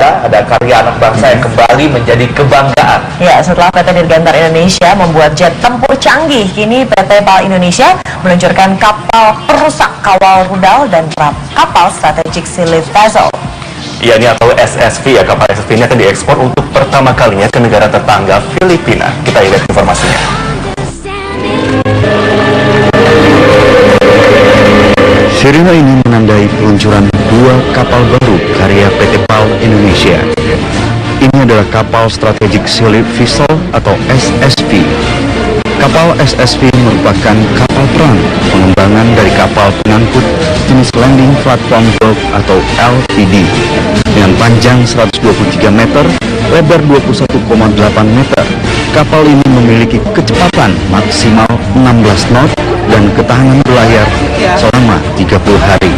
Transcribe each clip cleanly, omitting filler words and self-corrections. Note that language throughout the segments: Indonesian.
Ada karya anak bangsa yang kembali menjadi kebanggaan. Ya, setelah PT Dirgantara Indonesia membuat jet tempur canggih, kini PT PAL Indonesia meluncurkan kapal perusak kawal rudal dan kapal strategic sea lift vessel. Ya, ini atau SSV ya, kapal SSV ini akan diekspor untuk pertama kalinya ke negara tetangga Filipina. Kita lihat informasinya. Sirine ini menandai peluncuran dua kapal baru karya PT PAL Indonesia. Ini adalah kapal strategic sea lift vessel atau SSV. Kapal SSV merupakan kapal perang pengembangan dari kapal pengangkut jenis landing platform dock atau LPD dengan panjang 123 meter, lebar 21,8 meter. Kapal ini memiliki kecepatan maksimal 16 knot dan ketahanan berlayar selama 30 hari.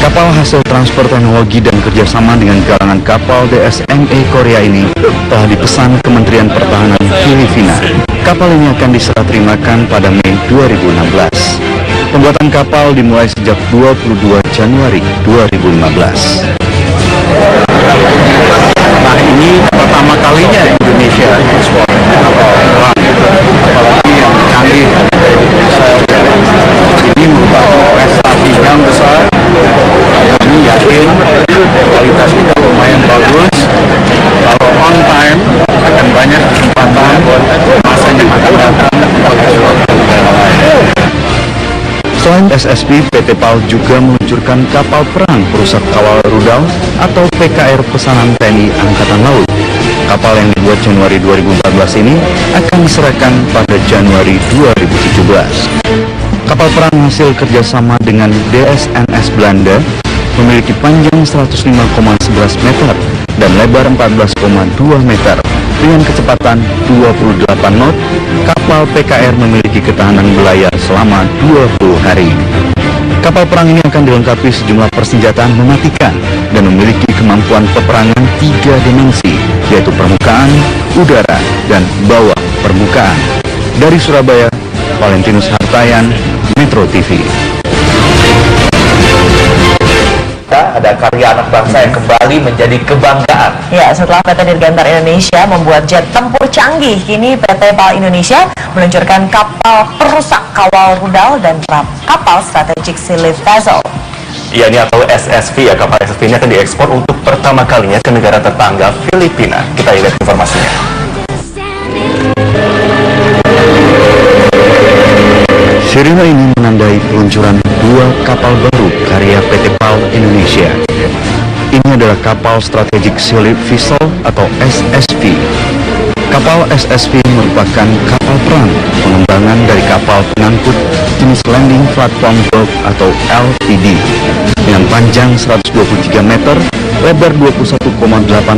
Kapal hasil transfer teknologi dan kerjasama dengan galangan kapal DSME Korea ini telah dipesan Kementerian Pertahanan Filipina. Kapal ini akan diserah terimakan pada Mei 2016. Pembuatan kapal dimulai sejak 22 Januari 2015. Nah, ini pertama kalinya Indonesia ekspor kapal perang, apalagi yang canggih. Ini merupakan prestasi yang besar. Kami yakin kualitasnya lumayan bagus. Kalau on time akan banyak kesempatan masa yang akan datang bagi suatu negara lain. Selain SSV, PT PAL juga meluncurkan kapal perang perusak kawal rudal atau PKR pesanan TNI Angkatan Laut. Kapal yang dibuat Januari 2014 ini akan diserahkan pada Januari 2017. Kapal perang hasil kerjasama dengan DSNS Belanda memiliki panjang 105,11 meter dan lebar 14,2 meter. Dengan kecepatan 28 knot, kapal PKR memiliki ketahanan berlayar selama 20 hari. Kapal perang ini akan dilengkapi sejumlah persenjataan mematikan dan memiliki kemampuan peperangan 3 dimensi, yaitu permukaan, udara, dan bawah permukaan. Dari Surabaya, Valentinus Hartayan, Metro TV. Ada karya anak bangsa yang kembali menjadi kebanggaan. Ya, setelah PT Dirgantara Indonesia membuat jet tempur canggih, kini PT PAL Indonesia meluncurkan kapal perusak kawal rudal dan kapal strategic sea lift vessel. Ya, ini atau SSV ya, kapal SSV ini akan diekspor untuk pertama kalinya ke negara tetangga Filipina. Kita lihat informasinya. Sirine ini menandai peluncuran dua kapal baru karya PT PAL Indonesia. Ini adalah kapal strategic sea lift vessel atau SSV. Kapal SSV merupakan kapal perang pengembangan dari kapal pengangkut jenis landing platform dock atau LPD dengan panjang 123 meter, lebar 21,8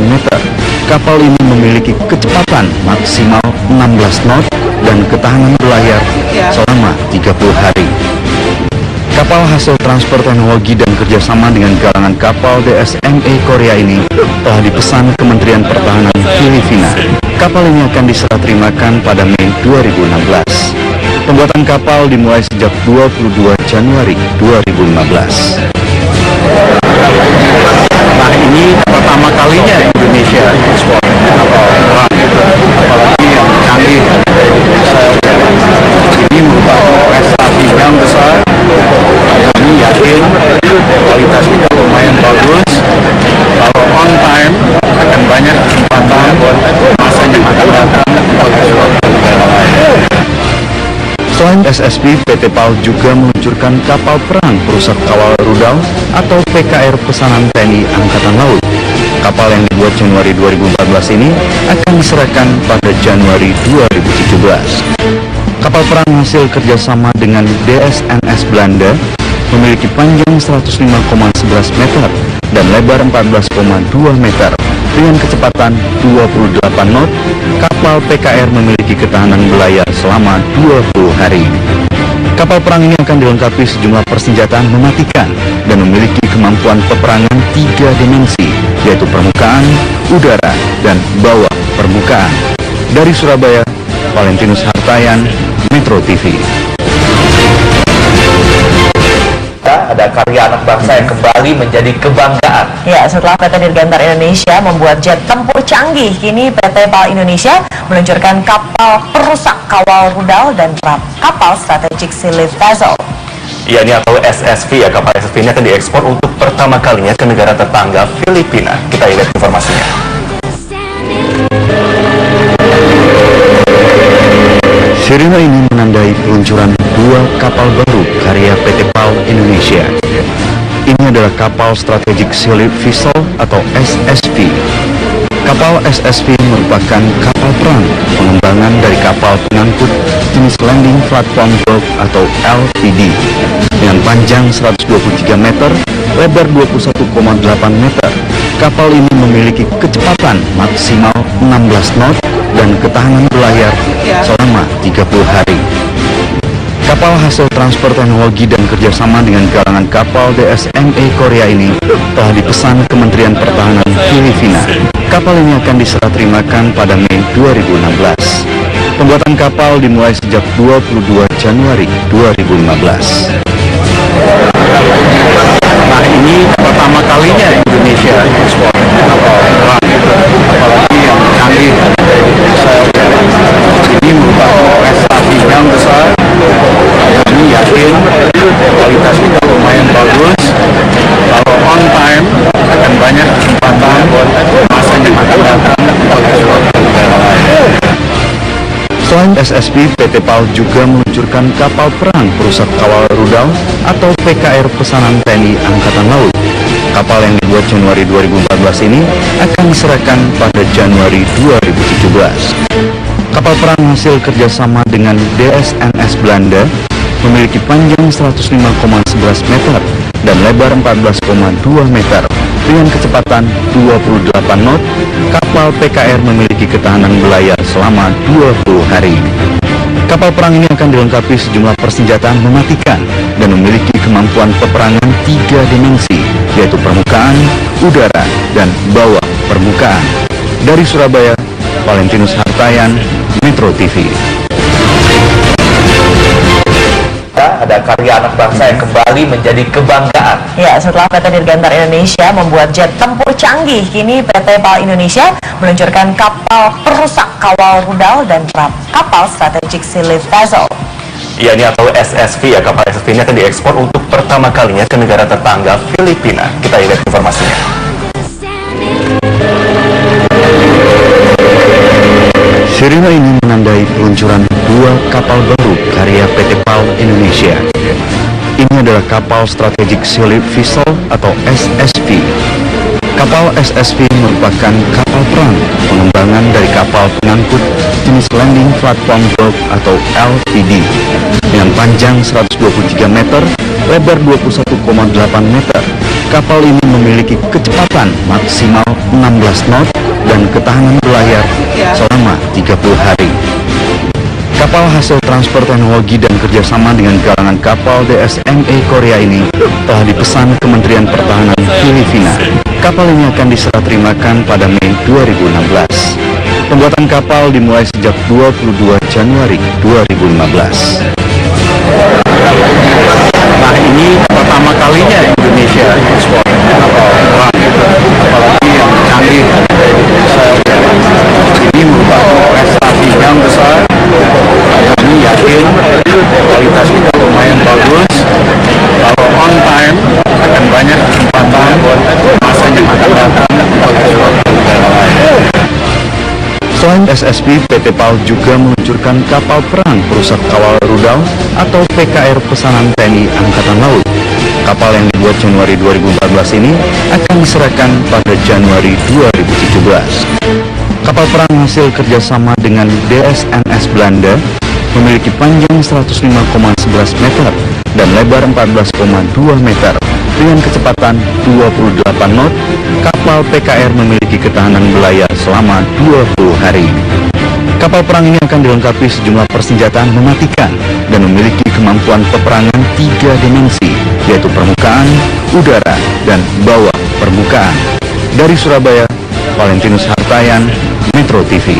meter. Kapal ini memiliki kecepatan maksimal 16 knot dan ketahanan berlayar selama 30 hari. Kapal hasil transfer teknologi dan kerjasama dengan galangan kapal DSME Korea ini telah dipesan Kementerian Pertahanan Filipina. Kapal ini akan diserah terimakan pada Mei 2016. Pembuatan kapal dimulai sejak 22 Januari 2015. Nah, ini pertama kalinya Indonesia ekspor kapal perang, apalagi yang canggih. Ini merupakan prestasi yang besar. Kami yakin kualitasnya lumayan bagus. Kalau on time akan banyak kesempatan masa yang akan datang bagi suatu negara lain. Selain SSV, PT PAL juga meluncurkan kapal perang perusak kawal rudal atau PKR pesanan TNI Angkatan Laut. Kapal yang dibuat Januari 2014 ini akan diserahkan pada Januari 2017. Kapal perang hasil kerjasama dengan DSNS Belanda memiliki panjang 105,11 meter dan lebar 14,2 meter. Dengan kecepatan 28 knot, kapal PKR memiliki ketahanan berlayar selama 20 hari. Kapal perang ini akan dilengkapi sejumlah persenjataan mematikan dan memiliki kemampuan peperangan 3 dimensi, yaitu permukaan, udara, dan bawah permukaan. Dari Surabaya, Valentinus Hartayan, Metro TV. ada karya anak bangsa yang kembali menjadi kebanggaan. Ya, setelah PT Dirgantara Indonesia membuat jet tempur canggih, kini PT PAL Indonesia meluncurkan kapal perusak kawal rudal dan kapal strategik Sea Lift Vessel. Ya, ini atau SSV ya, kapal SSV ini akan diekspor untuk pertama kalinya ke negara tetangga Filipina. Kita lihat informasinya. Sirine ini menandai peluncuran dua kapal baru karya PT PAL Indonesia. Ini adalah kapal strategik Sea Lift Vessel atau SSV. Kapal SSV merupakan kapal perang pengembangan dari kapal pengangkut jenis Landing Platform Bulk atau LPD dengan panjang 123 meter, lebar 21,8 meter. Kapal ini memiliki kecepatan maksimal 16 knot dan ketahanan berlayar selama 30 hari. Kapal hasil transfer teknologi dan kerjasama dengan galangan kapal DSME Korea ini telah dipesan Kementerian Pertahanan Filipina. Kapal ini akan diserah terimakan pada Mei 2016. Pembuatan kapal dimulai sejak 22 Januari 2015. Nah, ini pertama kalinya Indonesia ekspor kapal perang, apalagi yang canggih. Ini merupakan prestasi yang besar. Kami yakin kualitas kita lumayan bagus. Kalau on time akan banyak kesempatan masa yang akan datang untuk ekspor ke negara lain. Selain SSV, PT PAL juga meluncurkan kapal perang perusak kawal rudal atau PKR pesanan TNI Angkatan Laut. Kapal yang dibuat Januari 2014 ini akan diserahkan pada Januari 2017. Kapal perang hasil kerjasama dengan DSNS Belanda memiliki panjang 105,11 meter dan lebar 14,2 meter. Dengan kecepatan 28 knot, kapal PKR memiliki ketahanan berlayar selama 20 hari. Kapal perang ini akan dilengkapi sejumlah persenjataan mematikan dan memiliki kemampuan peperangan 3 dimensi, yaitu permukaan, udara, dan bawah permukaan. Dari Surabaya, Valentinus Hartayan, Metro TV. Ada karya anak bangsa yang kembali menjadi kebanggaan. Ya, setelah PT Dirgantara Indonesia membuat jet tempur canggih, kini PT PAL Indonesia meluncurkan kapal perusak kawal rudal dan kapal strategik Sea Lift Vessel. Ya, ini atau SSV ya, kapal SSV ini akan diekspor untuk pertama kalinya ke negara tetangga Filipina. Kita lihat informasinya. Sirine ini menandai peluncuran dua kapal baru karya PT PAL Indonesia. Ini adalah kapal strategik Sea Lift Vessel atau SSV. Kapal SSV merupakan kapal perang pengembangan dari kapal pengangkut jenis Landing Platform Bulk atau LPD dengan panjang 123 meter, lebar 21,8 meter. Kapal ini memiliki kecepatan maksimal 16 knot dan ketahanan berlayar selama 30 hari. Kapal hasil transfer teknologi dan kerjasama dengan galangan kapal DSME Korea ini telah dipesan Kementerian Pertahanan Filipina. Kapal ini akan diserah terimakan pada Mei 2016. Pembuatan kapal dimulai sejak 22 Januari 2015. Nah, ini pertama kalinya Indonesia ekspor kapal perang, apalagi yang canggih. Ini merupakan prestasi yang besar. Kami yakin kualitas kita lumayan bagus. Kalau on time akan banyak kesempatan masa yang akan datang untuk ekspor ke negara lain. Selain SSV, PT PAL juga meluncurkan kapal perang perusak kawal rudal atau PKR pesanan TNI Angkatan Laut. Kapal yang dibuat Januari 2014 ini akan diserahkan pada Januari 2017. Kapal perang hasil kerjasama dengan DSNS Belanda memiliki panjang 105,11 meter dan lebar 14,2 meter. Dengan kecepatan 28 knot, kapal PKR memiliki ketahanan berlayar selama 20 hari. Kapal perang ini akan dilengkapi sejumlah persenjataan mematikan dan memiliki kemampuan peperangan 3 dimensi, yaitu permukaan, udara, dan bawah permukaan. Dari Surabaya, Valentinus Hartayan, Metro TV.